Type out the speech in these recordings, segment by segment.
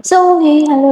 Hello,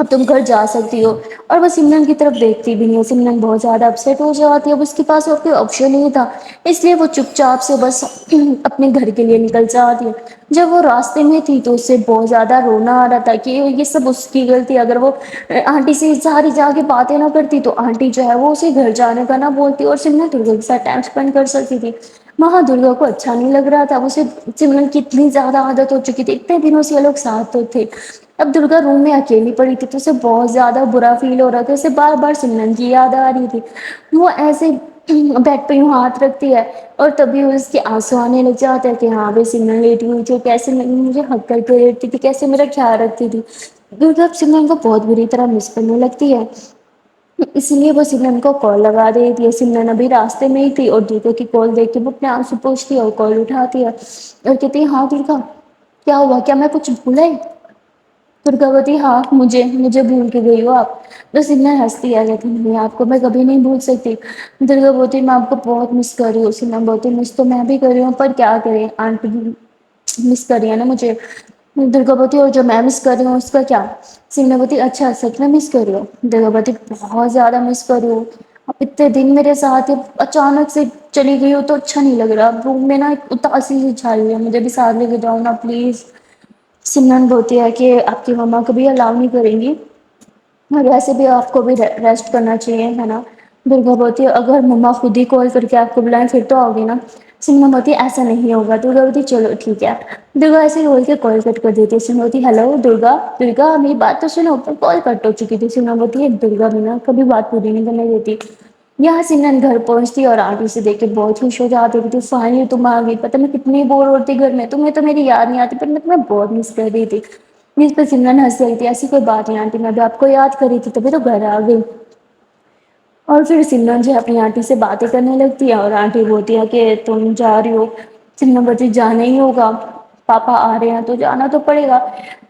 اب تم گھر جا سکتی ہو۔ اور وہ سمرن کی طرف دیکھتی بھی نہیں ہے، سمرن بہت زیادہ اپسیٹ ہو جاتی ہے، اب اس کے پاس اور کوئی آپشن نہیں تھا، اس لیے وہ چپ چاپ سے بس اپنے گھر کے لیے نکل جاتی ہے۔ جب وہ راستے میں تھی تو اسے بہت زیادہ رونا آ رہا تھا کہ یہ سب اس کی غلطی، اگر وہ آنٹی سے ساری جا کے باتیں نہ کرتی تو آنٹی جو ہے وہ اسے گھر جانے کا نہ بولتی اور سمرن درگا کے ساتھ ٹائم اسپینڈ کر سکتی تھی۔ وہاں درگا کو اچھا نہیں لگ رہا تھا، اسے سمرن کی اتنی زیادہ عادت ہو چکی تھی، اتنے دنوں سے یہ لوگ ساتھ تو تھے، اب درگا روم میں اکیلی پڑی تھی تو اسے بہت زیادہ برا فیل ہو رہا تھا، اسے بار بار سمرن کی یاد آ رہی تھی۔ وہ ایسے بیڈ پہ یوں ہاتھ رکھتی ہے اور تبھی اس کے آنسو آنے لگ جاتے ہیں کہ ہاں بھائی سمرن لیٹی ہوئی تھی، کیسے مجھے حق کر کے لیٹتی تھی، کیسے میرا خیال رکھتی تھی۔ درگا اب سمرن کو بہت بری طرح مس کرنے لگتی ہے، اس لیے وہ سمرن کو کال لگا دیتی ہے۔ سمرن ابھی راستے میں ہی تھی اور درگا کی کال دیکھ کے وہ اپنے آپ سے پوچھتی ہے اور کال اٹھاتی ہے اور کہتی ہے ہاں درگا کیا ہوا، کیا میں کچھ بھول گئی؟ درگا بولتی ہاں مجھے بھول کے گئی ہو آپ؟ بس سمرن ہنستی ہے کہتی نہیں آپ کو میں کبھی نہیں بھول سکتی۔ درگا بولتی میں آپ کو بہت مس کر رہی ہوں۔ سمرن بولتی مس تو میں بھی کر رہی ہوں پر کیا کریں آنٹی مس کر رہی ہے نا مجھے۔ درگا بولتی اور جو میں مس کر رہی ہوں اس کا کیا؟ سمرن بولتی اچھا سچ میں مس کر رہی ہو؟ درگا بولتی بہت زیادہ مس کر رہی ہوں، اب اتنے دن میرے ساتھ اچانک سے چلی گئی ہو تو اچھا نہیں لگ رہا، اب روم میں نا اداسی سی چھائی ہوئی ہے، مجھے بھی ساتھ لے کے جاؤ نا پلیز۔ سمرن بولتی ہے کہ آپ کی مما کبھی الاؤ نہیں کریں گی اور ویسے بھی آپ کو بھی ریسٹ کرنا چاہیے ہے نا۔ درگا بولتی ہے اگر مما خود ہی کال کر کے آپ کو بلائیں پھر تو آؤ گی نا؟ سمرن بولتی ایسا نہیں ہوگا۔ درگا بولتی چلو ٹھیک ہے۔ درگا ایسے ہی بول کے کال کٹ کر دیتی ہے، سمرن بولتی ہیلو درگا، درگا میری بات تو سنو، کال کٹ ہو چکی تھی۔ سمرن بولتی ہے درگا بھی نا کبھی بات پوری نہیں کرنے دیتی۔ یہاں سمرن گھر پہنچتی اور آنٹی سے دیکھ کے بہت خوش ہو جاتی ہے، کہتی فائنلی تم آ گئی، پتہ میں کتنی بور ہو رہی تھی گھر میں، تمہیں تو میری یاد نہیں آتی پر میں تمہیں بہت مس کر رہی تھی۔ جس پہ سمرن ہنس رہی تھی ایسی کوئی بات نہیں آنٹی میں بھی آپ کو یاد کر رہی تھی تبھی تو گھر آ گئی۔ اور پھر سمرن جو ہے اپنی آنٹی سے باتیں کرنے لگتی ہے اور آنٹی بولتی ہے کہ تم جا رہی ہو؟ سمرن بولتی جانا ہی ہوگا، پاپا آ رہے ہیں تو جانا تو پڑے گا۔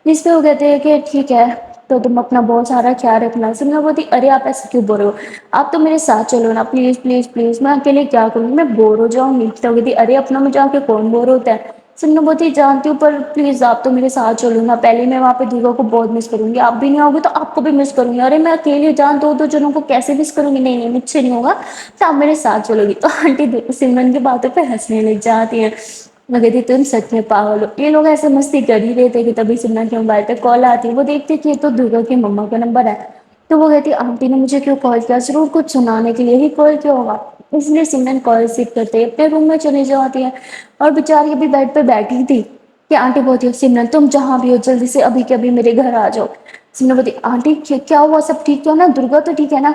جس پہ وہ کہتے ہیں کہ ٹھیک ہے تو تم اپنا بہت سارا خیال رکھنا۔ سمرن بولتی ارے آپ ایسے کیوں بول رہے ہو، آپ تو میرے ساتھ چلو نا پلیز پلیز پلیز، میں اکیلے کیا کروں گی، میں بور ہو جاؤں گی۔ تو کہتی ارے اپنا میں جا کے کون بور ہوتا ہے؟ سمرن بولتی جانتی ہوں پر پلیز آپ تو میرے ساتھ چلو نا، پہلے میں وہاں پہ درگا کو بہت مس کروں گی، آپ بھی نہیں آؤ گے تو آپ کو بھی مس کروں گی، ارے میں اکیلے جان دو جنوں کو کیسے مس کروں گی، نہیں نہیں مجھ سے نہیں ہوگا تو آپ میرے ساتھ چلو گی۔ تو آنٹی سمرن کی باتوں پہ ہنسنے لگ جاتی ہیں، میں کہتی تم سچ میں پاگل ہو۔ یہ لوگ ایسے مستی کر ہی رہے تھے کہ تبھی سمرن کے موبائل پہ کال آتی ہے، وہ دیکھتی کہ یہ تو درگا کی مما کا نمبر ہے، تو وہ کہتی آنٹی نے مجھے کیوں کال کیا، ضرور کچھ سنانے کے لیے ہی کال کیا ہوگا۔ اس لیے سمرن کال ریسیو کرتے اپنے روم میں چلی جاتی ہے اور بیچاری ابھی بیڈ پہ بیٹھی تھی کہ آنٹی بولتی ہے سمرن تم جہاں بھی ہو جلدی سے ابھی کے ابھی میرے گھر آ جاؤ۔ سمرن بولتی آنٹی کیا ہوا، سب ٹھیک تو ہے نا، درگا تو ٹھیک ہے نا؟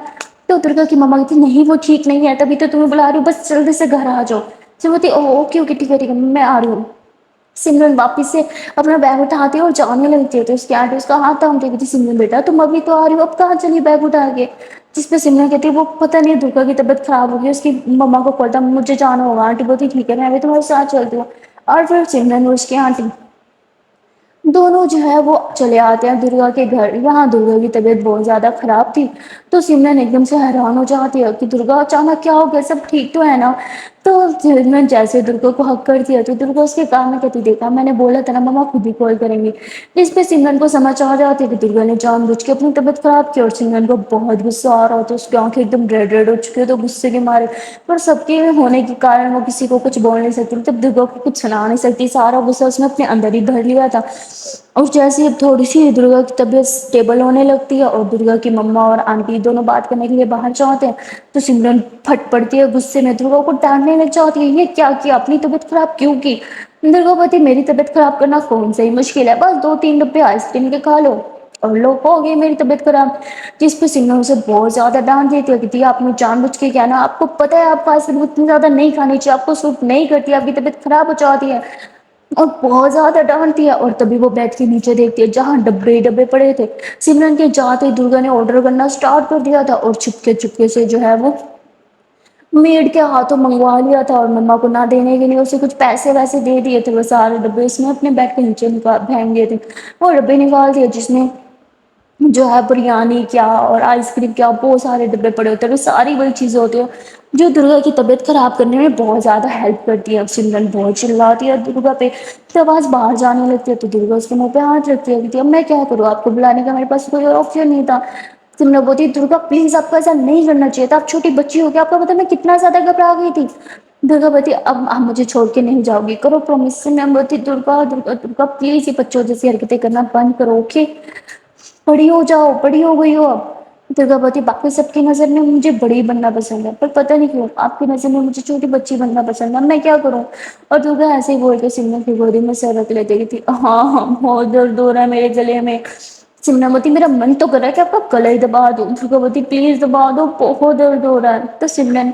تو درگا کی مما کہتی نہیں وہ ٹھیک نہیں ہے تبھی تو تمہیں بلا رہی ہوں، بس جلدی سے گھر آ جاؤ۔ سمرن بولتی اوکے اوکے ٹھیک ہے میں آ رہی ہوں۔ سمرن واپس سے اپنا بیگ اٹھاتی ہے اور جانے لگتی ہے تو اس کی آنٹی اس کا ہاتھ تھامتی ہے، کہتی سمرن بیٹا تم ابھی تو آ رہی ہو اب کہاں چلی بیگ اٹھا کے؟ جس پہ سمرن کہتی ہے وہ پتہ نہیں درگا کی طبیعت خراب ہوگی، اس کی مما کو کال تھا مجھے جانا ہوگا۔ آنٹی بولتی ٹھیک ہے میں بھی تمہارے ساتھ چلتی ہوں۔ اور پھر سمرن اور اس کی آنٹی دونوں جو ہے وہ چلے آتے ہیں درگا کے گھر۔ یہاں درگا کی طبیعت بہت زیادہ خراب تھی تو سمرن ایک دم سے حیران ہو جاتی ہے کہ درگا اچانک کیا ہو گیا، سب ٹھیک تو ہے نا؟ تو سمرن جیسے درگا کو حگ کرتی ہے تو درگا اس کے کان میں کہتی دیکھا میں نے بولا تھا نا مما خود ہی کال کریں گی۔ اس پہ سمرن کو سمجھ آ جاتی ہے کہ درگا نے جان بوجھ کے اپنی طبیعت خراب کی اور سمرن کو بہت غصہ آ رہا ہوتا ہے، اس کی آنکھیں ایک دم ریڈ ہو چکی ہے تو غصے کے مارے پر سب کے ہونے کے کارن وہ کسی کو کچھ بول نہیں سکتی، مطلب درگا کو کچھ سنا نہیں سکتی، سارا غصہ اس نے اپنے اندر ہی بھر لیا تھا۔ اور جیسے ہی اب تھوڑی سی درگا کی طبیعت اسٹیبل ہونے لگتی ہے اور درگا کی مما اور آنٹی دونوں بات کرنے کے لیے باہر جاتے ہیں تو سمرن پھٹ پڑتی ہے غصے میں، درگا کو ڈانٹنے لگ جاتی ہے یہ کیا کیا، اپنی طبیعت خراب کیوں کی؟ درگا بولتی میری طبیعت خراب کرنا کون سا ہی مشکل ہے، بس 2-3 ڈبے آئس کریم کے کھا لو اور لو ہو گئی میری طبیعت خراب۔ جس پہ سمرن اسے بہت زیادہ ڈانٹ دیتی ہے، کہتی ہے آپ نے جان بوجھ کے کیا نا، آپ کو پتہ ہے آپ آئس کریم اتنی زیادہ نہیں کھانی چاہیے، آپ کو سوٹ نہیں کرتی، آپ کی طبیعت خراب ہو جاتی ہے اور بہت زیادہ ڈانٹتی ہے۔ اور تبھی وہ بیڈ کے نیچے دیکھتی ہے جہاں ڈبے ہی ڈبے پڑے تھے، سمرن کے جاتے ہی درگا نے آرڈر کرنا اسٹارٹ کر دیا تھا اور چپکے چپکے سے جو ہے وہ میڈ کے ہاتھوں منگوا لیا تھا اور مما کو نہ دینے کے لیے اسے کچھ پیسے ویسے دے دیے تھے، وہ سارے ڈبے اس نے اپنے بیڈ کے نیچے پھینک دیے تھے۔ وہ ڈبے نکال دیے جس نے جو ہے بریانی کیا اور آئس کریم کیا بہت سارے ڈبے پڑے ہوتے ہیں، وہ ساری وہی چیزیں ہوتی ہیں جو درگا کی طبیعت خراب کرنے میں بہت زیادہ ہیلپ کرتی ہے۔ اب سمرن بہت چلاتی ہے درگا پہ، تو آواز باہر جانے لگتی ہے تو درگا اس کے منہ پہ ہاتھ رکھتی ہے، کہتی ہے اب میں کیا کروں، آپ کو بلانے کا میرے پاس کوئی اور آپشن نہیں تھا۔ سمرن بولتی درگا پلیز آپ کو ایسا نہیں کرنا چاہیے تھا، آپ چھوٹی بچی ہو کے آپ کو پتا میں کتنا زیادہ گھبرا گئی تھی۔ درگا بولتی اب آپ مجھے چھوڑ کے نہیں جاؤ گی، کرو پرومس۔ سمرن بولتی درگا درگا درگا پلیز یہ بچوں جیسی حرکتیں کرنا بند کرو، اوکے بڑی ہو جاؤ، بڑی ہو گئی ہو اب۔ درگا بولتی باقی سب کی نظر میں مجھے بڑی بننا پسند ہے، پر پتہ نہیں کیوں آپ کی نظر میں مجھے چھوٹی بچی بننا پسند ہے، اب میں کیا کروں۔ اور درگا ایسے ہی بول کے سمرن کی گودی میں سر رکھ لیتی تھی۔ ہاں ہاں بہت درد ہو رہا ہے میرے گلے میں۔ سمرن بولتی میرا من تو کر رہا ہے کہ آپ کا گلا ہی دبا دوں۔ درگا بولتی پلیز دبا دو بہت درد ہو رہا ہے۔ تو سمرن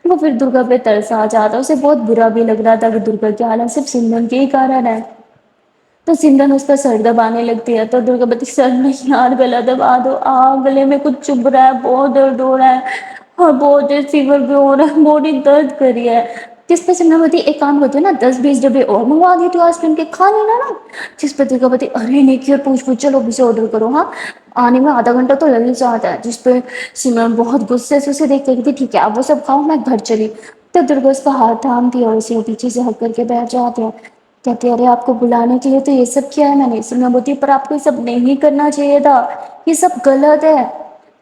وہ پھر درگا پہ ترس آ جاتا، اسے بہت برا بھی لگ رہا تھا کہ درگا کی حالت صرف سمرن کے ہی کارن ہے۔ تو سمرن اس کا سر دبانے لگتی ہے تو درگا بولتی سر نہیں یار گلا دبا دو، گلے میں کچھ چبھ رہا ہے بہت درد ہو رہا ہے اور بہت تیز فیور بھی ہو رہا ہے، باڈی درد کر رہی ہے۔ جس پہ سمرن بولتی ایک کام کرتی ہوں نا 10-20 ڈبے اور منگوا دیتی ہوں آئس کریم کے، کھا لینا نا۔ جس پہ درگا بولتی ارے نیکی اور پوچھ پوچھ چلو ابھی سے آرڈر کرو، ہاں آنے میں آدھا گھنٹہ تو لگ ہی جاتا ہے۔ جس پہ سمرن بہت غصے سے اسے دیکھ کے کہتی ٹھیک ہے آپ وہ سب کھاؤ میں گھر چلی۔ تو درگا اس کا ہاتھ تھامتی ہے اور اسے پیچھے سے ہک کر کے بیٹھ جاتی ہے، کہتی ارے آپ کو بلانے کے لیے تو یہ سب کیا ہے میں نے۔ سمرن بولتی پر آپ کو یہ سب نہیں کرنا چاہیے تھا، یہ سب غلط ہے۔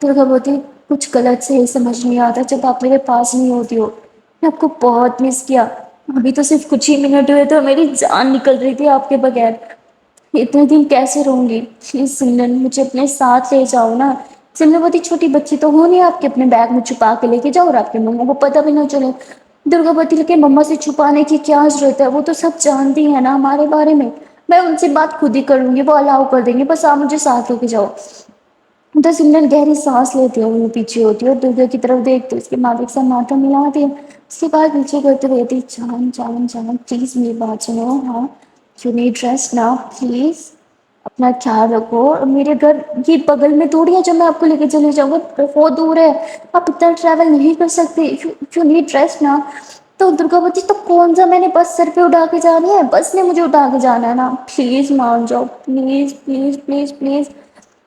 درگا بولتی کچھ غلط صحیح سمجھ نہیں آتا جب آپ میرے پاس نہیں ہوتی ہو، میں آپ کو بہت مس کیا، ابھی تو صرف کچھ ہی منٹ ہوئے تو میری جان نکل رہی تھی آپ کے بغیر، اتنے دن کیسے رہوں گی، پلیز سمرن مجھے اپنے ساتھ لے جاؤ نا۔ سمرن بولتی چھوٹی بچی تو ہو نہیں آپ کے اپنے بیگ میں چھپا کے لے کے جاؤ اور آپ کے مما کو پتہ بھی نہ چلے۔ درگا بولتی لیکن مما سے چھپانے کی کیا ضرورت ہے، وہ تو سب جانتی ہے نا ہمارے بارے میں ان سے بات خود ہی کروں گی، وہ الاؤ کر دیں گے، بس آپ مجھے ساتھ لے کے جاؤ۔ تو سمرن گہری سانس لیتی ہے اور وہ پیچھے ہوتی ہے اور درگا کی طرف دیکھتے اس کے بعد ایک ساتھ ماتھا ملاتی ہے، اس کے بعد پیچھے کرتے ہوئے کہتی جان جان جان پلیز میری بات سنو، ہاں you need rest now please, اپنا خیال رکھو، اور میرے گھر کی بغل میں تھوڑی ہے جو میں آپ کو لے کے چلے جاؤں، وہ بہت دور ہے، آپ اتنا ٹریول نہیں کر سکتے، یو نیڈ ریسٹ نا۔ تو درگا بولتی تو کون سا میں نے بس سر پہ اٹھا کے جانا ہے، بس نے مجھے اٹھا کے جانا ہے نا، پلیز مان جاؤ پلیز پلیز پلیز پلیز۔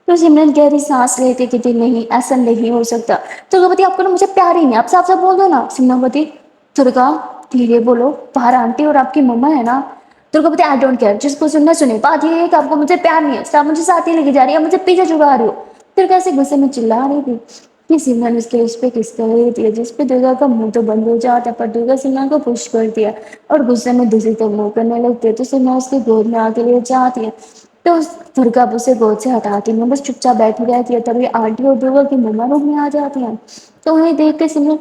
تو سمرن گہری سانس لیتی کہتی نہیں ایسا نہیں ہو سکتا۔ درگا بولتی آپ کو نا مجھے پیار ہی نہیں، آپ صاف صاف بول دو نا۔ سمرن بولتی درگا دھیرے بولو باہر آنٹی اور آپ کی مما ہے نا۔ درگا بولتی آئی ڈونٹ کیئر، جس کو سننا سنے، بات یہ ہے کہ آپ کو مجھے پیار نہیں ہے، آپ مجھے ساتھ ہی لے کے جا رہی ہے، مجھے پیچھے چھڑا رہی ہو۔ درگا ایسے غصے میں چلا رہی تھی کہ سمرن اس کے اس پہ کس کر رہی تھی، جس پہ درگا کا منہ تو بند ہو جاتا ہے پر درگا سمرن کو پش کرتی ہے اور غصے میں دوسری طرف منہ کرنے لگتی ہے تو سمرن اس کی گود میں آ کے لیٹ جاتی ہے۔ تو درگا اسے گود سے ہٹاتی نہیں بس چپ چاپ بیٹھی رہتی ہے، تبھی آنٹی اور درگا کی مما روم میں آ جاتی ہیں تو انہیں دیکھ کے سمرن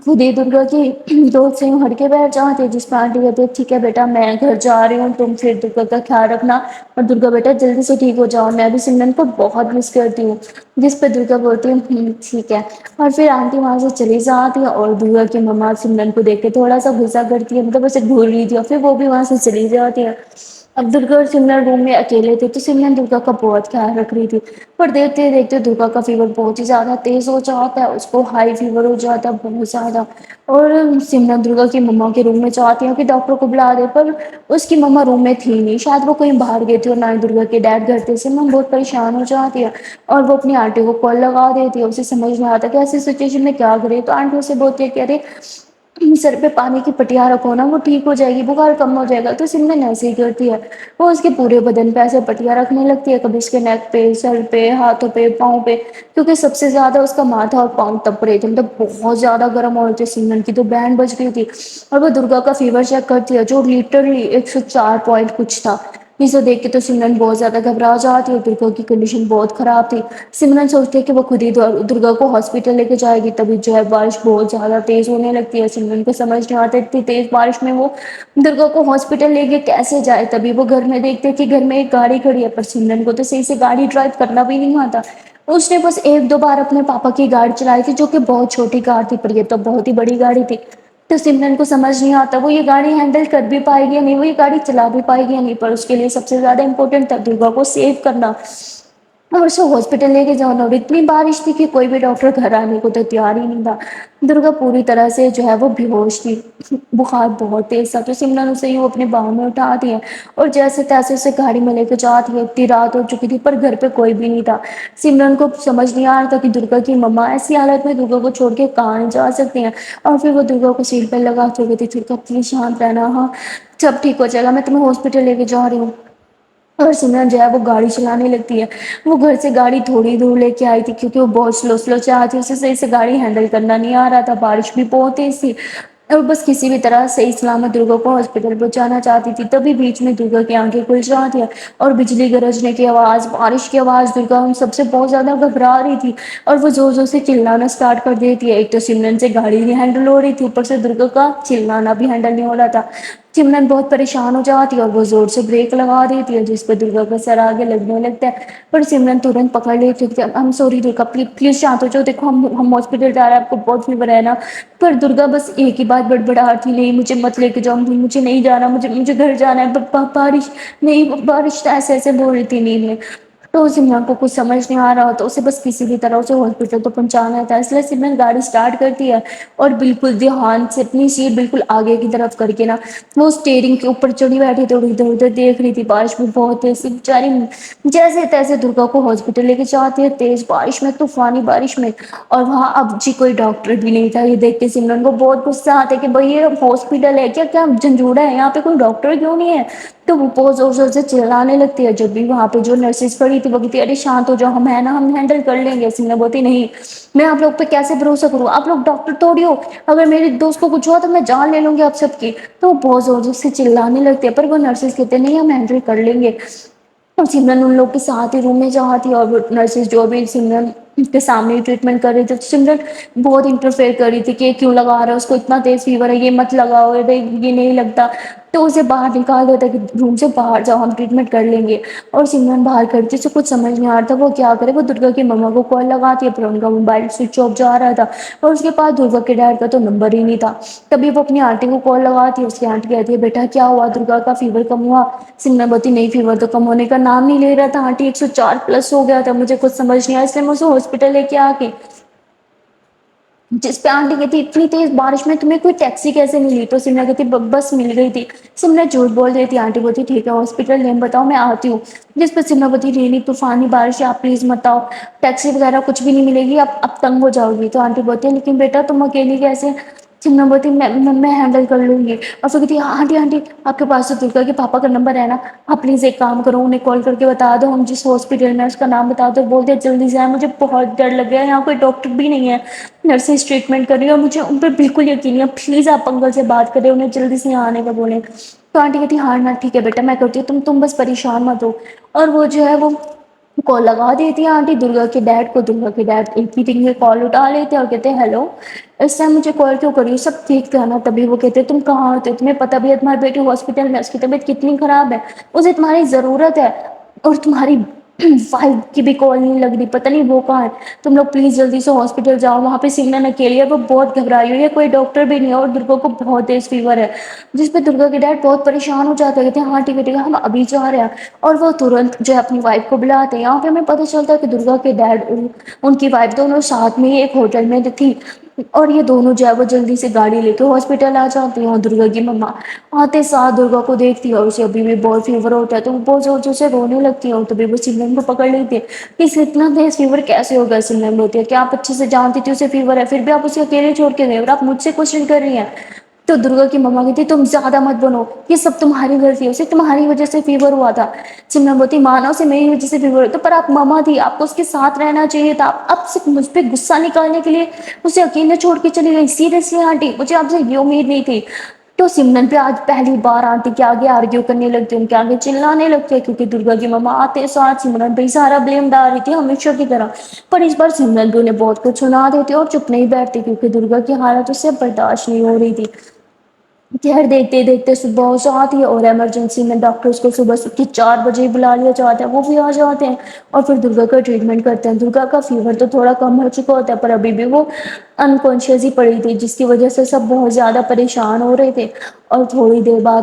خود ہی درگا کی دوست سے ہٹ کے بیٹھ جاتے ہیں، جس پہ آنٹی کہتے ہیں ٹھیک ہے بیٹا میں گھر جا رہی ہوں، تم پھر درگا کا خیال رکھنا اور درگا بیٹا جلدی سے ٹھیک ہو جاؤ، میں بھی سمرن کو بہت مس کرتی ہوں۔ جس پہ درگا بولتی ہے ٹھیک ہے، اور پھر آنٹی وہاں سے چلی جاتی ہے اور درگا کی مما سمرن کو دیکھ کے تھوڑا سا غصہ کرتی ہے، مطلب اسے گھور رہی تھی اور پھر وہ بھی وہاں سے چلی جاتی ہے۔ اب درگا اور سمرن روم میں اکیلے تھے تو سمرن درگا کا بہت خیال رکھ رہی تھی، پر دیکھتے دیکھتے درگا کا فیور بہت ہی زیادہ تیز ہو جاتا ہے، اس کو ہائی فیور ہو جاتا ہے بہت زیادہ، اور سمرن درگا کی مما کے روم میں چاہتی ہیں کہ ڈاکٹر کو بلا دے، پر اس کی مما روم میں تھی نہیں، شاید وہ کہیں باہر گئی تھی اور نہ ہی درگا کے ڈیڈ گھر تھے۔ سمرن بہت پریشان ہو جاتی ہے اور وہ اپنی آنٹی کو کال لگا دیتی ہے، اسے سمجھ نہیں آتا کہ ایسی سچویشن میں کیا کرے، تو آنٹی اسے بولتی ہے کہ ارے سر پہ پانی کی پٹیاں رکھو نا وہ ٹھیک ہو جائے گی، بخار کم ہو جائے گا۔ تو سمرن ایسے ہی کرتی ہے، وہ اس کے پورے بدن پہ ایسے پٹیاں رکھنے لگتی ہے، کبھی اس کے نیک پہ، سر پہ، ہاتھوں پہ، پاؤں پہ، کیونکہ سب سے زیادہ اس کا ماتھا اور پاؤں تپ رہے تھے، مطلب بہت زیادہ گرم ہو رہے تھے، سمرن کی تو بینڈ بج گئی تھی۔ اور وہ درگا کا فیور چیک کرتی ہے جو لیٹرلی 104 پوائنٹ کچھ تھا، جسے دیکھ کے تو سمرن بہت زیادہ گھبرا جاتی ہے، درگا کی کنڈیشن بہت خراب تھی۔ سمرن سوچتی ہے کہ وہ خود ہی درگا کو ہاسپٹل لے کے جائے گی، تبھی جو ہے بارش بہت زیادہ تیز ہونے لگتی ہے، سمرن کو سمجھ نہیں آتا اتنی تیز بارش میں وہ درگا کو ہاسپٹل لے کے کیسے جائے، تبھی وہ گھر میں دیکھتے کہ گھر میں ایک گاڑی کھڑی ہے، پر سمرن کو تو صحیح سے گاڑی ڈرائیو کرنا بھی نہیں آتا، اس نے بس ایک دو بار اپنے پاپا کی گاڑی چلائی تھی جو کہ بہت چھوٹی کار تھی، پر یہ تو بہت ہی بڑی گاڑی تھی، تو سمرن کو سمجھ نہیں آتا وہ یہ گاڑی ہینڈل کر بھی پائے گی یا نہیں، وہ یہ گاڑی چلا بھی پائے گی یا نہیں، پر اس کے لیے سب سے زیادہ امپورٹنٹ تھا درگا کو سیو کرنا۔ اور اسے ہاسپٹل لے کے جانا، اور اتنی بارش تھی کہ کوئی بھی ڈاکٹر گھر آنے کو تو تیار ہی نہیں تھا۔ درگا پوری طرح سے جو ہے وہ بے ہوش تھی، بخار بہت تیز تھا، تو سمرن اسے یوں اپنے باہوں میں اٹھا دیا اور جیسے تیسے اسے گاڑی میں لے کے جاتی ہے۔ اتنی رات ہو چکی تھی پر گھر پہ کوئی بھی نہیں تھا۔ سمرن کو سمجھ نہیں آ رہا تھا کہ درگا کی مما ایسی حالت میں درگا کو چھوڑ کے کہاں نہیں جا سکتے ہیں، اور پھر وہ درگا کو سیٹ پہ لگا کے کہتی تھی درگا پلیز شانت رہنا، ہاں سب ٹھیک ہو جائے گا، میں تمہیں ہاسپٹل لے کے جا رہی ہوں۔ اور سمرن جو ہے وہ گاڑی چلانے لگتی ہے۔ وہ گھر سے گاڑی تھوڑی دور لے کے آئی تھی کیونکہ وہ بہت سلو سلو چلا رہی تھی، اسے صحیح سے گاڑی ہینڈل کرنا نہیں آ رہا تھا، بارش بھی بہت تیز تھی، اور بس کسی بھی طرح صحیح سلامت درگا کو ہاسپٹل پہنچانا چاہتی تھی۔ تبھی بیچ میں درگا کی آنکھیں کھل جاتی ہیں اور بجلی گرجنے کی آواز، بارش کی آواز، درگا ان سب سے بہت زیادہ گھبرا رہی تھی اور وہ زور زور سے چلانا اسٹارٹ کر دیتی ہے۔ ایک تو سمرن سے گاڑی نہیں ہینڈل ہو رہی تھی، اوپر سے درگا کا چلانا بھی ہینڈل نہیں ہو رہا تھا۔ سمرن بہت پریشان ہو جاتی ہے اور وہ زور سے بریک لگا دیتی ہے، جس پہ درگا کا سر آگے لگنے لگتا ہے، پر سمرن ترنت پکڑ لیتی ہے، I'm sorry درگا پلیز شانت ہو جاؤ، دیکھو ہم ہاسپٹل جا رہے ہیں، آپ کو بہت فیور ہے نا۔ پر درگا بس ایک ہی بات بڑبڑاتی، نہیں مجھے مت لے کے جاؤ، مجھے نہیں جانا، مجھے گھر جانا ہے، بارش نہیں، بارش ایسے ایسے بول رہی تھی نیند میں۔ تو سمرن کو کچھ سمجھ نہیں آ رہا تو اسے بس کسی بھی طرح اسے ہاسپٹل تو پہنچانا تھا، اس لیے سمرن گاڑی اسٹارٹ کرتی ہے اور بالکل دھیان سے اپنی سیٹ بالکل آگے کی طرف کر کے نا وہ اسٹیئرنگ کے اوپر چڑھی بیٹھی تھی اور ادھر ادھر دیکھ رہی تھی۔ بارش بھی بہت تیز تھی، بیچاری جیسے تیسے درگا کو ہاسپٹل لے کے جاتی ہے، تیز بارش میں، طوفانی بارش میں، اور وہاں اب جی کوئی ڈاکٹر بھی نہیں تھا۔ یہ دیکھ کے سمرن کو بہت غصہ آتا ہے کہ بھئی یہ ہاسپٹل ہے کیا، کیا جھنجھوڑا ہے یہاں پہ، کوئی ڈاکٹر کیوں نہیں ہے؟ تو وہ بہت زور زور سے چلانے لگتی ہے۔ جب بھی وہاں پہ جو نرسز کھڑی تھی وہ کہتی ارے شانت ہو جاؤ، ہم ہیں نا، ہم ہینڈل کر لیں گے۔ سمرن بولتی نہیں، میں آپ لوگ پہ کیسے بھروسہ کروں، آپ لوگ ڈاکٹر تھوڑی ہو، اگر میری دوست کو کچھ ہوا تو میں جان لے لوں گی آپ سب کی۔ تو وہ بہت زور زور سے چلانے لگتے ہیں، پر وہ نرسز کہتے نہیں ہم ہینڈل کر لیں گے۔ اور سمرن ان لوگ کے ساتھ ہی روم میں جاتی ہے، اور وہ نرسز جو بھی سمرن کے سامنے ٹریٹمنٹ کر رہی تھی، سمرن بہت انٹرفیئر کر رہی تھی کہ کیوں لگا رہا ہے اس کو اتنا تیز فیور ہے، یہ مت لگاؤ، یہ نہیں لگتا، تو اسے باہر نکال دیتا کہ روم سے باہر جاؤ ہم ٹریٹمنٹ کر لیں گے۔ اور سمرن باہر کھڑی، اسے کچھ سمجھ نہیں آ رہا تھا وہ کیا کرے۔ وہ درگا کی مما کو کال لگاتی ہے پر ان کا موبائل سوئچ آف جا رہا تھا، اور اس کے پاس درگا کے ڈیڈ کا تو نمبر ہی نہیں تھا۔ تبھی وہ اپنی آنٹی کو کال لگاتی ہے، اس کی آنٹی کہتی ہے بیٹا کیا ہوا، درگا کا فیور کم ہوا؟ سمرن بولتی نہیں فیور تو کم ہونے کا نام نہیں لے رہا تھا آنٹی، 104+ ہو گیا تھا، مجھے کچھ سمجھ نہیں آیا، اس لیے میں اسے ہاسپٹل لے کے آ گئی۔ جس پہ آنٹی کہتی اتنی تیز بارش میں تمہیں کوئی ٹیکسی کیسے ملی؟ تو سمرن کہتی بس مل گئی تھی۔ سمرن جھوٹ بول دیتی، آنٹی بولتی ٹھیک ہے ہاسپٹل نیم بتاؤ میں آتی ہوں۔ جس پہ سمرن بولتی نہیں طوفانی بارش ہے آپ پلیز مت آؤ، ٹیکسی وغیرہ کچھ بھی نہیں ملے گی، اب تنگ ہو جاؤ گی۔ تو آنٹی بولتی ہے لیکن بیٹا تم اکیلی کیسے؟ سمرن بولتی میں ہینڈل کر لوں گی۔ اور پھر کہتی آنٹی آپ کے پاس تو درگا کے پاپا کا نمبر ہے نا، آپ پلیز ایک کام کرو انہیں کال کر کے بتا دو، ہم جس ہاسپٹل میں اس کا نام بتا دو، بول دے جلدی سے آئیں، مجھے بہت ڈر لگ گیا ہے، یہاں کوئی ڈاکٹر بھی نہیں ہے، نرسز ٹریٹمنٹ کر رہی ہے اور مجھے ان پہ بالکل یقین نہیں ہے، پلیز آپ انکل سے بات کریں انہیں جلدی سے یہاں آنے کا بولیں۔ تو آنٹی کہتی ہاں نا ٹھیک ہے بیٹا میں کرتی ہوں، تم بس پریشان مت ہو۔ اور وہ جو ہے وہ کال لگا دیتی ہے آنٹی درگا کے ڈیڈ کو۔ درگا کے ڈیڈ ایک میٹنگ میں کال اٹھا لیتے ہیں اور کہتے ہیں ہیلو اس ٹائم مجھے کال کیوں کری، سب ٹھیک تھا نا؟ تبھی وہ کہتے تم کہاں ہوتے، تمہیں پتہ بھی ہے تمہاری بیٹی ہاسپٹل میں، اس کی طبیعت کتنی خراب ہے، اسے تمہاری ضرورت ہے، اور تمہاری وائف کی بھی کال نہیں لگ رہی، پتہ نہیں وہ کہاں ہے، تم لوگ پلیز جلدی سے ہاسپٹل جاؤ۔ وہاں پہ سمرن اکیلی ہے، وہ بہت گھبرائی ہوئی ہے، کوئی ڈاکٹر بھی نہیں ہے اور درگا کو بہت تیز فیور ہے۔ جس پہ درگا کے ڈیڈ بہت پریشان ہو جاتے ہیں، کہتے ہیں ہاں ٹھیک ہے ہم ابھی جا رہے ہیں، اور وہ ترنت جو ہے اپنی وائف کو بلاتے ہیں۔ یہاں پہ ہمیں پتہ چلتا ہے کہ درگا کے ڈیڈ ان کی وائف دونوں ساتھ میں ہی ایک ہوٹل میں تھی، اور یہ دونوں جو ہے وہ جلدی سے گاڑی لے کے ہاسپٹل آ جاتے ہیں۔ اور درگا کی مما آتے ساتھ درگا کو دیکھتی ہے اور اسے ابھی بھی بہت فیور ہوتا ہے، تو وہ بہت زور زور سے رونے لگتی ہے، اور تبھی وہ سمرن کو پکڑ لیتی ہے کہ اسے اتنا تیز فیور کیسے ہوگا؟ سمرن بولتی ہے کہ آپ اچھے سے جانتی تھی اسے فیور ہے، پھر بھی آپ اسے اکیلے چھوڑ کے گئے اور آپ مجھ سے کوشچن کر رہی ہیں۔ تو درگا کی مما کہتی تم زیادہ مت بنو، یہ سب تمہاری غلطی ہے، اسے تمہاری وجہ سے فیور ہوا تھا۔ سمرن بولتی مانا اسے میری وجہ سے فیور ہوا تو، پر آپ مما تھی، آپ کو اس کے ساتھ رہنا چاہیے تھا، آپ صرف مجھ پہ غصہ نکالنے کے لیے اسے اکیلے چھوڑ کے چلی گئی، سیریسلی آنٹی مجھے آپ سے یہ امید نہیں تھی۔ تو سمرن پہ آج پہلی بار آنٹی کے آگے آرگیو کرنے لگتی ہے، ان کے آگے چلانے لگتے ہیں، کیونکہ درگا کی مما آتے ساتھ سمرن پہ ہی سارا بلیم ڈال رہی تھی ہمیشہ کی طرح۔ پر اس بار سمرن بھی انہیں بہت کچھ سنا دیتی اور چپ نہیں بیٹھتی، کیونکہ درگا کی حالت اس سے برداشت نہیں ہو رہی تھی۔ خیر دیکھتے دیکھتے صبح ہو جاتی ہے اور ایمرجنسی میں ڈاکٹرز کو صبح کے 4 بجے ہی بلا لیا جاتا ہے، وہ بھی آ جاتے ہیں اور پھر درگا کا ٹریٹمنٹ کرتے ہیں۔ درگا کا فیور تو تھوڑا کم ہو چکا ہوتا ہے پر ابھی بھی وہ انکانشیس ہی پڑی تھی، جس کی وجہ سے سب بہت زیادہ پریشان ہو رہے تھے۔ اور تھوڑی دیر بعد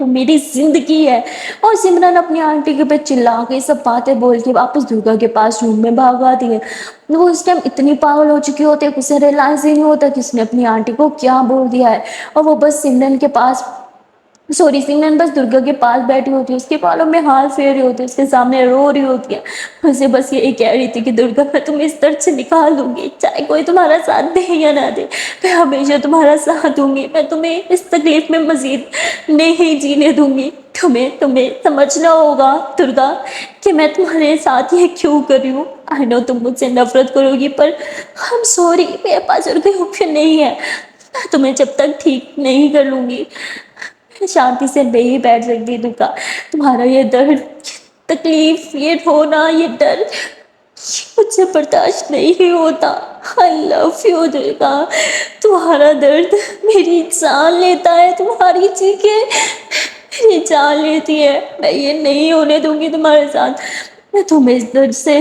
وہ میری زندگی ہے۔ اور سمرن اپنی آنٹی کے پہ چلا کے سب باتیں بول کے واپس درگا کے پاس روم میں بھاگ آتی ہے۔ وہ اس ٹائم اتنی پاگل ہو چکی ہوتی ہے کہ اسے ریلائز ہی نہیں ہوتا کہ اس نے اپنی آنٹی کو کیا بول دیا ہے، اور وہ بس سمرن کے پاس سمرن بس درگا کے پاس بیٹھی ہوتی ہے، اس کے بالوں میں ہاتھ پھیر رہی ہوتی ہے، اس کے سامنے رو رہی ہوتی ہے، اسے بس یہی کہہ رہی تھی کہ درگا میں تمہیں اس درد سے نکال دوں گی، چاہے کوئی تمہارا ساتھ دے یا نہ دے، میں ہمیشہ تمہارا ساتھ دوں گی، میں تمہیں اس تکلیف میں مزید نہیں جینے دوں گی۔ تمہیں سمجھنا ہوگا درگا کہ میں تمہارے ساتھ یہ کیوں کر رہی ہوں۔ آئی نو تم مجھ سے نفرت کرو گی، پر I'm sorry، میرے پاس اور کوئی آپشن نہیں ہے، میں تمہیں جب تک ٹھیک نہیں کر لوں گی شانتی سے نہیں بیٹھ سکتی درگا۔ تمہارا یہ درد، یہ تکلیف، یہ رونا، یہ ڈر مجھ سے برداشت نہیں ہوتا۔ I love you درگا، تمہارا درد میری جان لیتا ہے، تمہاری چیخیں میری جان لیتی ہے، میں یہ نہیں ہونے دوں گی تمہارے ساتھ، میں تمہیں اس درد سے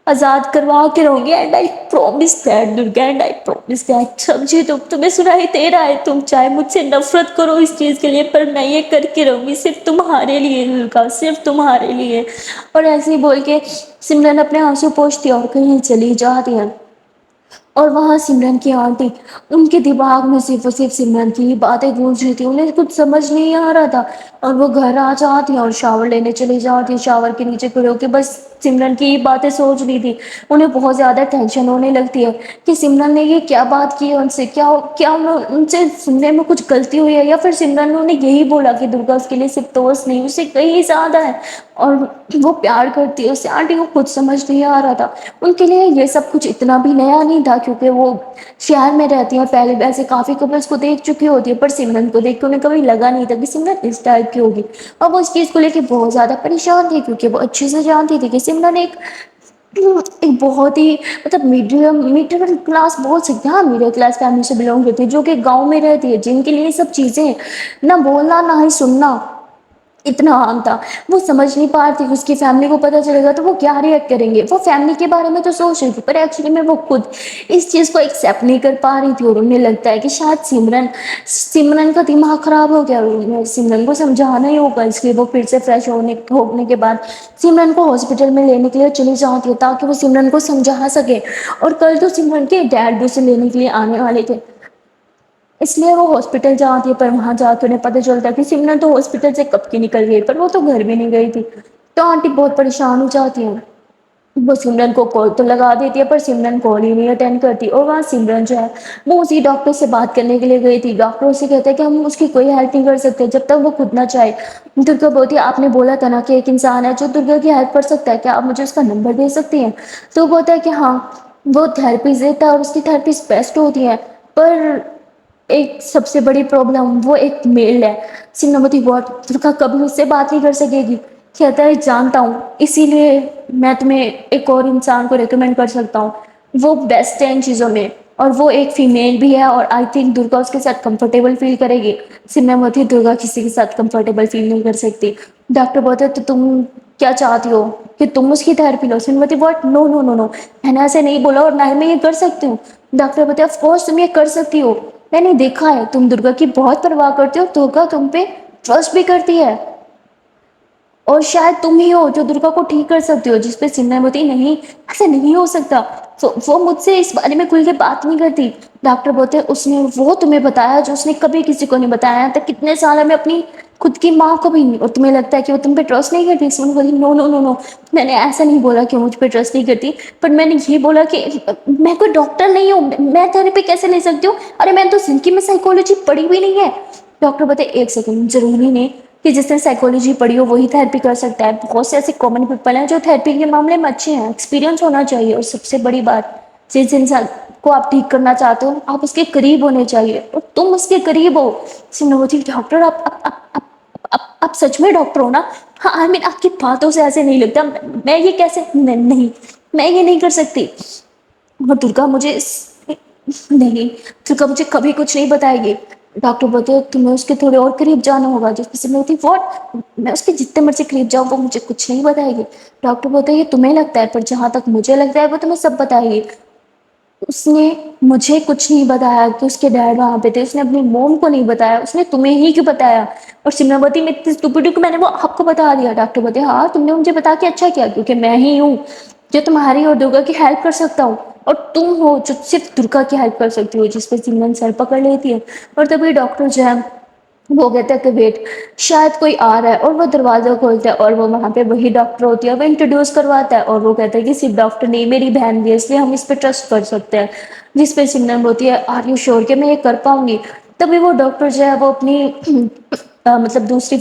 آزاد کروا کے رہوں گی، and I promise that Durga, and I promise that. سمجھے تمہیں سنائی دے رہا ہے، تم چاہے مجھ سے نفرت کرو اس چیز کے لیے، پر میں یہ کر کے رہوں گی صرف تمہارے لیے درگا، صرف تمہارے لیے۔ اور ایسے ہی بول کے سمرن اپنے آنسو پوچھتی ہے اور کہیں چلی جاتی ہے۔ اور وہاں سمرن کی آنٹی، ان کے دماغ میں صرف اور صرف سمرن کی ہی باتیں گونج رہی تھی، انہیں کچھ سمجھ نہیں آ رہا تھا، اور وہ گھر آ جاتی ہیں اور شاور لینے چلی جاتی ہیں، شاور کے نیچے کھڑے ہو کے بس سمرن کی ہی باتیں سوچ رہی تھی۔ انہیں بہت زیادہ ٹینشن ہونے لگتی ہے کہ سمرن نے یہ کیا بات کی ہے ان سے، کیا ان سے سننے میں کچھ غلطی ہوئی ہے، یا پھر سمرن نے انہیں یہی بولا کہ درگا اس کے لیے صرف دوست نہیں، اس سے کہیں زیادہ ہے اور وہ پیار کرتی ہے اس سے۔ آنٹی کو خود سمجھ نہیں آ رہا تھا، ان کے لیے یہ سب کچھ اتنا بھی نیا نہیں تھا، کیونکہ وہ شہر میں رہتی ہیں، پہلے ویسے کافی کپلس کو دیکھ چکی ہوتی ہے، پر سمرن کو دیکھ کے انہیں کبھی لگا نہیں تھا کہ سمرن اس ٹائپ کی ہوگی، اور وہ اس چیز کو لے کے بہت زیادہ پریشان تھی، کیونکہ وہ اچھے سے جانتی تھی کہ سمرن ایک بہت ہی مطلب میڈل کلاس بول سکتے ہیں، ہاں میڈل کلاس فیملی سے بلونگ کرتی ہے، جو کہ گاؤں میں رہتی ہے، جن کے لیے یہ سب چیزیں نہ بولنا نہ ہی سننا اتنا عام تھا۔ وہ سمجھ نہیں پا رہی تھی، اس کی فیملی کو پتہ چلے گا تو وہ کیا ریئیکٹ کریں گے۔ وہ فیملی کے بارے میں تو سوچ رہی تھی، پر ایکچولی میں وہ خود اس چیز کو ایکسیپٹ نہیں کر پا رہی تھی، اور انہیں لگتا ہے کہ شاید سمرن کا دماغ خراب ہو گیا، اور سمرن کو سمجھانا ہی ہوگا، اس لیے وہ پھر سے فریش ہونے کے بعد سمرن کو ہاسپٹل میں لینے کے لیے چلی جاتی ہے، تاکہ وہ سمرن کو سمجھا سکے۔ اور کل تو سمرن کے ڈیڈ بھی اسے لینے کے لیے آنے والے تھے، اس لیے وہ ہاسپٹل جاتی ہے، پر وہاں جا کے انہیں پتہ چلتا ہے کہ سمرن تو ہاسپٹل سے کب کی نکل گئی، پر وہ تو گھر بھی نہیں گئی تھی۔ تو آنٹی بہت پریشان ہو جاتی ہیں، وہ سمرن کو کال تو لگا دیتی ہے، پر سمرن کال ہی نہیں اٹینڈ کرتی، اور وہاں سمرن جو ہے وہ اسی ڈاکٹر سے بات کرنے کے لیے گئی تھی۔ ڈاکٹر اسے کہتے ہیں کہ ہم اس کی کوئی ہیلپ نہیں کر سکتے جب تک وہ خود نہ چاہے۔ درگا بولتی ہے آپ نے بولا تھا نا کہ ایک انسان ہے جو درگا کی ہیلپ کر سکتا ہے، کیا آپ مجھے اس کا نمبر دے سکتی ہیں؟ تو وہ بولتا ہے کہ ہاں، وہ تھراپیز دیتا ہے اور اس کی تھراپیز بیسٹ ہوتی ہیں، پر ایک سب سے بڑی پرابلم وہ ایک میل ہے۔ سمرن بہت درگا کبھی اس سے بات نہیں کر سکے گی، کہتا ہے جانتا ہوں، اسی لیے میں تمہیں ایک اور انسان کو ریکمینڈ کر سکتا ہوں، وہ بیسٹ ہے ان چیزوں میں، اور وہ ایک فیمیل بھی ہے، اور آئی تھنک درگا اس کے ساتھ کمفرٹیبل فیل کرے گی۔ سمرن بولتی ہے درگا کسی کے ساتھ کمفرٹیبل فیل نہیں کر سکتی۔ ڈاکٹر بولتے تو تم کیا چاہتی ہو کہ تم اس کی تھراپی لو؟ سمرن بولتی واٹ، نو نو نو نو، میں نے ایسے نہیں بولا، اور نہ ہی میں یہ کر سکتی ہوں۔ ڈاکٹر بولتے آف کورس تم یہ کر سکتی ہو، میں نے دیکھا ہے تم درگا کی بہت پرواہ کرتے ہو، درگا تم پہ ٹرسٹ بھی کرتی ہے، اور شاید تم ہی ہو جو درگا کو ٹھیک کر سکتے ہو۔ جس پہ سمرن بولتی نہیں، ایسا نہیں ہو سکتا، وہ مجھ سے اس بارے میں کھل کے بات نہیں کرتی۔ ڈاکٹر بولتے اس نے وہ تمہیں بتایا جو اس نے کبھی کسی کو نہیں بتایا، یہاں تک کتنے سال میں اپنی خود کی ماں کو بھی نہیں، اور تمہیں لگتا ہے کہ وہ تم پہ ٹرسٹ نہیں کرتی؟ سمرن بولی نو نو نو نو، میں نے ایسا نہیں بولا کہ وہ مجھ پہ ٹرسٹ نہیں کرتی، پر میں نے یہ بولا کہ میں کوئی ڈاکٹر نہیں ہوں، میں تھراپی کیسے لے سکتی ہوں؟ ارے میں نے تو زندگی میں سائیکالوجی پڑھی بھی نہیں ہے۔ ڈاکٹر بولتے ایک سیکنڈ، ضروری نہیں کہ جس نے سائیکالوجی پڑھی ہو وہی تھراپی کر سکتا ہے، بہت سے ایسے کامن پیپل ہیں جو تھراپی کے معاملے میں اچھے ہیں، ایکسپیرینس ہونا چاہیے، اور سب سے بڑی بات جس انسان کو آپ ٹھیک کرنا چاہتے ہو آپ اس کے قریب ہونے چاہیے، اور تم اس کے قریب ہو۔ سمرن ڈاکٹر آپ سچ میں ڈاکٹر ہو نا؟ ہاں آئی مین آپ کی باتوں سے ایسے نہیں لگتا، میں یہ کیسے نہیں، میں یہ نہیں کر سکتی، اور درگا مجھے نہیں، درگا مجھے کبھی کچھ نہیں بتائے گی۔ ڈاکٹر بولتے تمہیں اس کے تھوڑے اور قریب جانا ہوگا، جس پہ سے ہوتی واٹ، میں اس کے جتنے مرضی قریب جاؤں وہ مجھے کچھ نہیں بتائے گی۔ ڈاکٹر بولتے یہ تمہیں لگتا ہے، پر جہاں تک مجھے لگتا ہے وہ تمہیں سب بتائے گی۔ اس نے مجھے کچھ نہیں بتایا کہ اس کے ڈیڈ وہاں پہ تھے، اس نے اپنی موم کو نہیں بتایا، اس نے تمہیں ہی کیوں بتایا؟ اور سمراوتی میں اتنی اسٹوپڈ ہوں کہ میں نے وہ آپ کو بتا دیا۔ ڈاکٹر بولتے ہاں تم نے مجھے بتا کے اچھا کیا، کیونکہ میں ہی ہوں جو تمہاری اور درگا کی ہیلپ کر سکتا ہوں، اور تم ہو جو صرف درگا کی ہیلپ کر سکتی ہو۔ جس پہ سمرن سر پکڑ لیتی ہے، اور تبھی ڈاکٹر جو ہے وہ کہتا ہے کہ ویٹ شاید کوئی آ رہا ہے، اور وہ دروازہ کھولتا ہے اور وہ وہاں پہ وہی ڈاکٹر ہوتی ہے، وہ انٹروڈیوس کرواتا ہے اور وہ کہتا ہے کہ صرف ڈاکٹر نہیں میری بہن بھی ہے، اس لیے ہم اس پہ ٹرسٹ کر سکتے ہیں۔ جس پہ سمرن بولتی ہے آر یو شیور کہ میں یہ کر پاؤں گی؟ تبھی وہ ڈاکٹر جو ہے وہ اپنی مطلب دوسری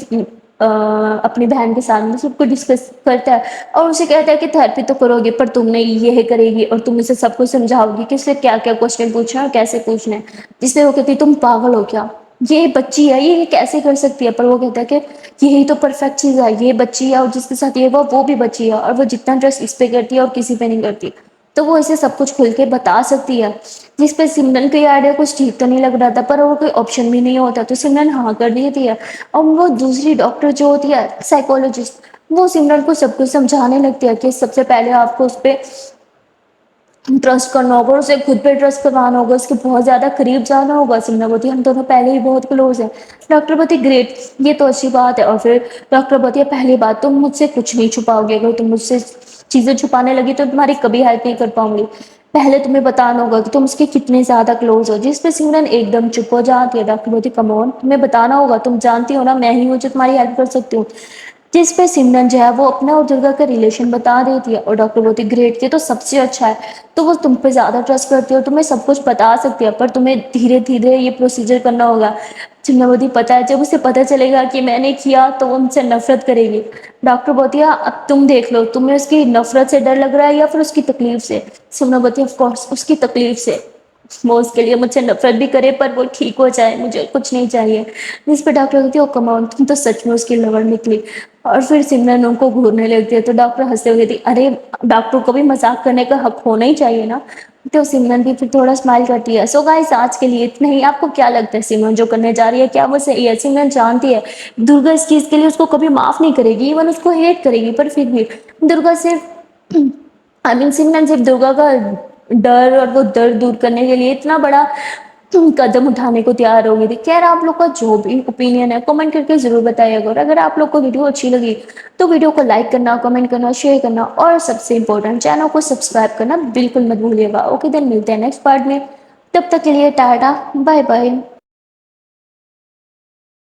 اپنی بہن کے سامنے سب کو ڈسکس کرتا ہے اور اسے کہتا ہے کہ تھراپی تو کرو گے پر تم نے یہ کرے گی اور تم اسے سب کو سمجھاؤ گی کہ اسے کیا کیا کوسچن پوچھنا ہے اور کیسے پوچھنا ہے۔ جس پہ وہ کہتی ہے تم پاگل ہو کیا، یہ بچی ہے یہ کیسے کر سکتی ہے؟ پر وہ کہتا ہے کہ یہی تو پرفیکٹ چیز ہے، یہ بچی ہے اور جس کے ساتھ یہ وہ بھی بچی ہے، اور وہ جتنا ٹرسٹ اس پہ کرتی ہے اور کسی پہ نہیں کرتی، تو وہ اسے سب کچھ کھل کے بتا سکتی ہے۔ جس پہ سمرن کو یہ آئیڈیا کچھ ٹھیک تو نہیں لگ رہا تھا، پر وہ کوئی آپشن بھی نہیں ہوتا تو سمرن ہاں کر دیتی ہے۔ اور وہ دوسری ڈاکٹر جو ہوتی ہے سائیکولوجسٹ، وہ سمرن کو سب کچھ سمجھانے لگتی ہے کہ سب سے پہلے آپ کو اس پہ ٹرسٹ کرنا ہوگا، اسے خود پہ ٹرسٹ کروانا ہوگا، اس کے بہت زیادہ قریب جانا ہوگا۔ سمرن بولتی ہے ہم دونوں پہلے ہی بہت کلوز ہیں۔ ڈاکٹر بولتی گریٹ، یہ تو اچھی بات ہے۔ اور پھر ڈاکٹر بولتی ہے پہلی بات تم مجھ سے کچھ نہیں چھپاؤ گے، اگر تم مجھ سے چیزیں چھپانے لگی تو تمہاری کبھی ہیلپ نہیں کر پاؤں گی، پہلے تمہیں بتانا ہوگا کہ تم اس کے کتنے زیادہ کلوز ہو۔ جس پہ سمرن ایک دم چپ ہو جاتی ہے۔ ڈاکٹر بولتی کم آن تمہیں بتانا ہوگا، تم جانتی ہو نا میں ہی ہوں جو تمہاری ہیلپ کر سکتی ہوں۔ جس پہ سمرن جو ہے وہ اپنا اور درگا کا ریلیشن بتا دیتی ہے، اور ڈاکٹر بولتی گریٹ یہ تو سب سے اچھا ہے، تو وہ تم پہ زیادہ ٹرسٹ کرتی ہے اور تمہیں سب کچھ بتا سکتی ہے، پر تمہیں دھیرے دھیرے یہ پروسیجر کرنا ہوگا۔ سمراوتی پتا ہے جب اسے پتا چلے گا کہ میں نے کیا تو وہ ان سے نفرت کرے گی۔ ڈاکٹر بولتی ہے اب تم دیکھ لو تمہیں اس کی نفرت سے ڈر لگ رہا ہے یا پھر اس کی تکلیف سے؟ سمرن بولتی ہے آف کورس اس کی تکلیف سے، وہ اس کے لیے مجھ سے نفرت بھی کرے پر وہ ٹھیک ہو جائے، مجھے کچھ نہیں چاہیے۔ جس پہ ڈاکٹر کہتی ہے او کم آن تم تو سچ میں اس کی لور نکلی۔ اور پھر سمرن ان کو گھورنے لگتی ہے تو ڈاکٹر ہنستے ہوئے کہتی ارے ڈاکٹر کو بھی مذاق کرنے کا حق ہونا ہی چاہیے نا۔ تو سمرن بھی پھر تھوڑا اسمائل کرتی ہے۔ سو گائز آج کے لیے اتنا ہی۔ آپ کو کیا لگتا ہے سمرن جو کرنے جا رہی ہے کیا وہ صحیح ہے؟ سمرن جانتی ہے درگا اس چیز کے لیے اس کو کبھی معاف نہیں کرے گی، ایون اس کو ہیٹ کرے گی، پر پھر بھی درگا صرف سمرن صرف درگا کا ڈر اور وہ درد دور کرنے کے لیے اتنا بڑا قدم اٹھانے کو تیار ہو گئی تھی۔ خیر آپ لوگ کا جو بھی اوپینین ہے کمنٹ کر کے ضرور بتائیے گا، اور اگر آپ لوگ کو ویڈیو اچھی لگی تو ویڈیو کو لائک کرنا، کمنٹ کرنا، شیئر کرنا، اور سب سے امپورٹنٹ چینل کو سبسکرائب کرنا بالکل مت بھولیے گا۔ اوکے دین ملتے ہیں نیکسٹ پارٹ میں، تب تک کے لیے ٹاٹا بائے بائے۔